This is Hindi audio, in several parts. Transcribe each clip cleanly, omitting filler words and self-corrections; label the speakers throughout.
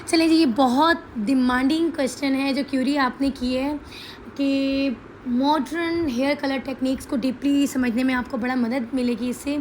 Speaker 1: चलिए जी, ये बहुत डिमांडिंग क्वेश्चन है जो क्यूरी आपने की है कि मॉडर्न हेयर कलर टेक्निक्स को डीपली समझने में आपको बड़ा मदद मिलेगी इससे।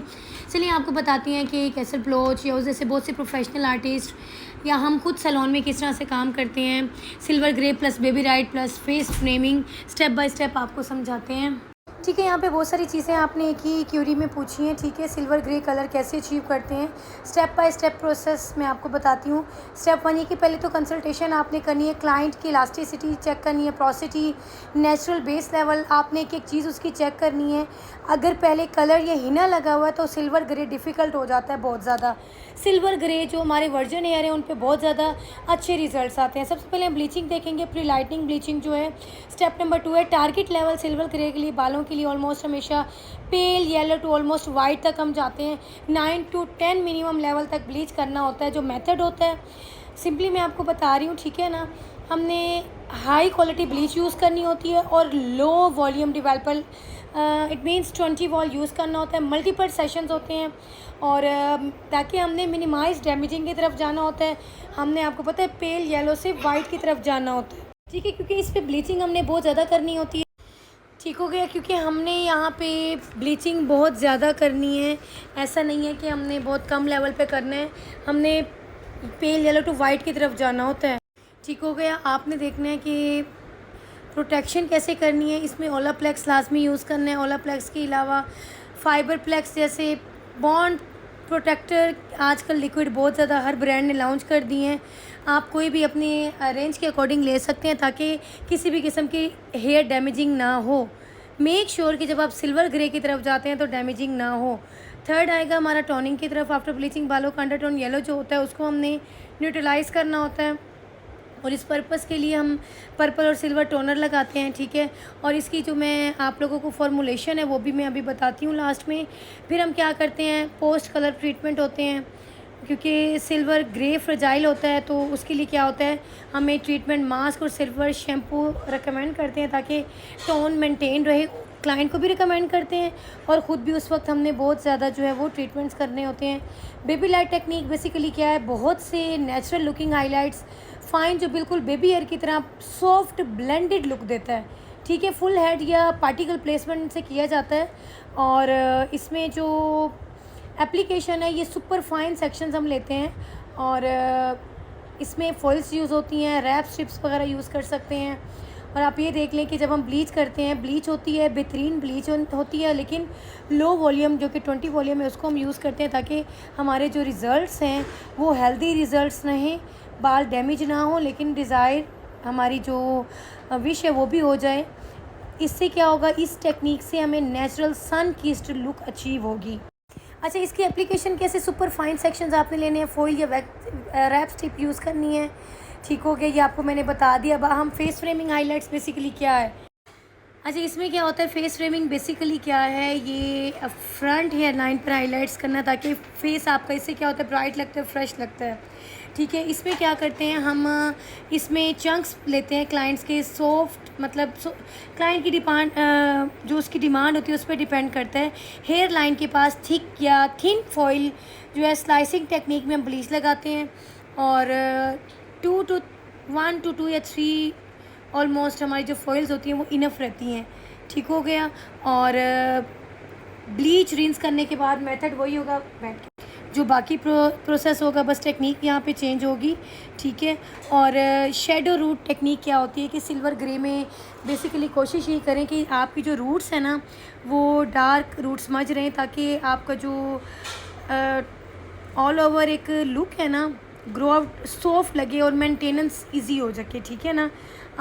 Speaker 1: चलिए आपको बताती हैं कि कैसर ब्लोच या उस जैसे बहुत से प्रोफेशनल आर्टिस्ट या हम खुद सैलून में किस तरह से काम करते हैं, silver grey plus baby right plus face framing step by step आपको समझाते हैं। ठीक है, यहाँ पे बहुत सारी चीज़ें आपने एक ही क्यूरी में पूछी हैं। ठीक है, सिल्वर ग्रे कलर कैसे अचीव करते हैं, स्टेप बाय स्टेप प्रोसेस मैं आपको बताती हूँ। स्टेप 1 ये कि पहले तो कंसल्टेशन आपने करनी है, क्लाइंट की इलास्टिसिटी चेक करनी है, पोरोसिटी, नेचुरल बेस लेवल, आपने एक एक चीज़ उसकी चेक करनी है। अगर पहले कलर या हिना लगा हुआ है तो सिल्वर ग्रे डिफ़िकल्ट हो जाता है बहुत ज़्यादा। सिल्वर ग्रे जो हमारे वर्जन हेयर है उन पे बहुत ज़्यादा अच्छे रिजल्ट्स आते हैं। सबसे पहले हम ब्लीचिंग देखेंगे, प्री लाइटनिंग ब्लीचिंग जो है। स्टेप नंबर 2 है टारगेट लेवल सिल्वर ग्रे के लिए, बालों के लिए ऑलमोस्ट हमेशा pale yellow to almost white तक हम जाते हैं। 9 to 10 मिनिमम लेवल तक ब्लीच करना होता है। जो मेथड होता है सिंपली मैं आपको बता रही हूँ, ठीक है ना। हमने हाई क्वालिटी ब्लीच यूज़ करनी होती है और low volume developer it means 20 wall use करना होता है। मल्टीपल सेशंस होते हैं और ताकि हमने मिनिमाइज डैमेजिंग की तरफ जाना होता है। हमने आपको पता है पेल येलो से वाइट की तरफ जाना होता है, ठीक है, क्योंकि इस पर ब्लीचिंग हमने बहुत ज़्यादा करनी होती है। ठीक हो गया, क्योंकि हमने यहाँ पे ब्लीचिंग बहुत ज़्यादा करनी है। ऐसा नहीं है कि हमने बहुत कम लेवल पे करना है, हमने पेल येलो टू वाइट की तरफ जाना होता है। ठीक हो गया, आपने देखना है कि प्रोटेक्शन कैसे करनी है। इसमें ओलाप्लेक्स लाजमी यूज़ करना है। ओलाप्लेक्स के अलावा फाइबर प्लेक्स जैसे बॉन्ड प्रोटेक्टर आजकल लिक्विड बहुत ज़्यादा हर ब्रांड ने लॉन्च कर दिए हैं। आप कोई भी अपनी रेंज के अकॉर्डिंग ले सकते हैं ताकि किसी भी किस्म की हेयर डैमेजिंग ना हो। मेक श्योर कि जब आप सिल्वर ग्रे की तरफ जाते हैं तो डैमेजिंग ना हो। थर्ड आएगा हमारा टोनिंग की तरफ। आफ्टर ब्लीचिंग बालों का अंडरटोन येलो जो होता है उसको हमने न्यूट्रलाइज़ करना होता है और इस पर्पस के लिए हम पर्पल और सिल्वर टोनर लगाते हैं, ठीक है। और इसकी जो मैं आप लोगों को फॉर्मुलेशन है वो भी मैं अभी बताती हूँ लास्ट में। फिर हम क्या करते हैं, पोस्ट कलर ट्रीटमेंट होते हैं, क्योंकि सिल्वर ग्रे फ्रेजाइल होता है तो उसके लिए क्या होता है, हमें ट्रीटमेंट मास्क और सिल्वर शैम्पू रिकमेंड करते हैं ताकि टोन मेंटेन रहे। क्लाइंट को भी रिकमेंड करते हैं और ख़ुद भी उस वक्त हमने बहुत ज़्यादा जो है वो ट्रीटमेंट्स करने होते हैं। बेबी लाइट टेक्निक बेसिकली क्या है, बहुत से नेचुरल लुकिंग हाईलाइट्स फाइन जो बिल्कुल बेबी हेयर की तरह सॉफ्ट ब्लेंडेड लुक देता है, ठीक है। फुल हेड या पार्टिकल प्लेसमेंट से किया जाता है और इसमें जो एप्लीकेशन है ये सुपर फाइन सेक्शंस हम लेते हैं और इसमें फॉइल्स यूज़ होती हैं, रैप स्ट्रिप्स वगैरह यूज़ कर सकते हैं। और आप ये देख लें कि जब हम ब्लीच करते हैं, ब्लीच होती है बेहतरीन ब्लीच होती है, लेकिन लो वॉल्यूम जो कि 20 वॉल्यूम है उसको हम यूज़ करते हैं ताकि हमारे जो रिज़ल्ट्स हैं वो हेल्दी रिज़ल्ट्स रहें, बाल डैमेज ना हो, लेकिन डिज़ायर हमारी जो विश है वो भी हो जाए। इससे क्या होगा, इस टेक्निक से हमें नेचुरल सन किस्ड लुक अचीव होगी। अच्छा, इसकी एप्लीकेशन कैसे, सुपर फाइन सेक्शंस आपने लेने हैं, फॉइल या रैप स्ट्रिप यूज़ करनी है, ठीक हो गया, ये आपको मैंने बता दिया। अब हम फेस फ्रेमिंग हाइलाइट्स बेसिकली क्या है। अच्छा, इसमें क्या होता है, फेस फ्रेमिंग बेसिकली क्या है, ये फ्रंट हेयर लाइन पर हाइलाइट्स करना ताकि फेस आपका, इससे क्या होता है, ब्राइट लगता है, फ्रेश लगता है, ठीक है। इसमें क्या करते हैं हम, इसमें चंक्स लेते हैं क्लाइंट्स के, सॉफ्ट मतलब क्लाइंट की डिमांड जो उसकी डिमांड होती है उस पर डिपेंड करता है। हेयर लाइन के पास थिक या थिन फॉइल जो है स्लाइसिंग टेक्निक में हम ब्लीच लगाते हैं और 1 to 2 या 3 ऑलमोस्ट हमारी जो फॉइल्स होती हैं वो इनफ रहती हैं, ठीक हो गया। और ब्लीच रिंस करने के बाद मेथड वही होगा, जो बाकी प्रोसेस होगा, बस टेक्निक यहाँ पे चेंज होगी, ठीक है। और शेडो रूट टेक्निक क्या होती है कि सिल्वर ग्रे में बेसिकली कोशिश ये करें कि आपकी जो रूट्स हैं ना वो डार्क रूट्स समझ रहें ताकि आपका जो ऑल ओवर एक लुक है ना ग्रो आउट सॉफ्ट लगे और मेंटेनेंस इजी हो सके, ठीक है ना।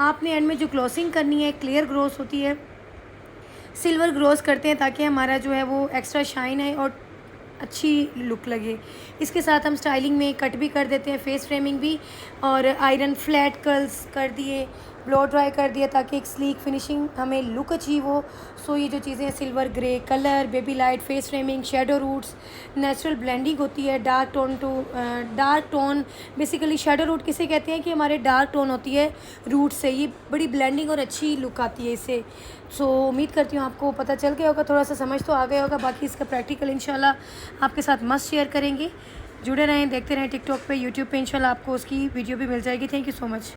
Speaker 1: आपने एंड में जो ग्लोसिंग करनी है, क्लियर ग्रोस होती है, सिल्वर ग्रोस करते हैं ताकि हमारा जो है वो एक्स्ट्रा शाइन है और अच्छी लुक लगे। इसके साथ हम स्टाइलिंग में कट भी कर देते हैं, फेस फ्रेमिंग भी, और आयरन फ्लैट कर्ल्स कर दिए, ब्लो ड्राई कर दिया ताकि एक स्लीक फिनिशिंग हमें लुक अचीव हो। सो ये जो चीज़ें silver grey colour, baby light, face framing, shadow roots, natural blending होती है, dark tone to dark tone, basically shadow root किसे कहते हैं कि हमारे डार्क टोन होती है रूट से, ये बड़ी ब्लेंडिंग और अच्छी लुक आती है इससे। सो उम्मीद करती हूँ आपको पता चल गया होगा, थोड़ा सा समझ तो आ गया होगा। बाकी इसका प्रैक्टिकल इंशाल्लाह आपके साथ मस्त शेयर करेंगे। जुड़े रहें, देखते रहें टिकटॉक पे, यूट्यूब पे इंशाल्लाह आपको उसकी वीडियो भी मिल जाएगी। Thank you so much.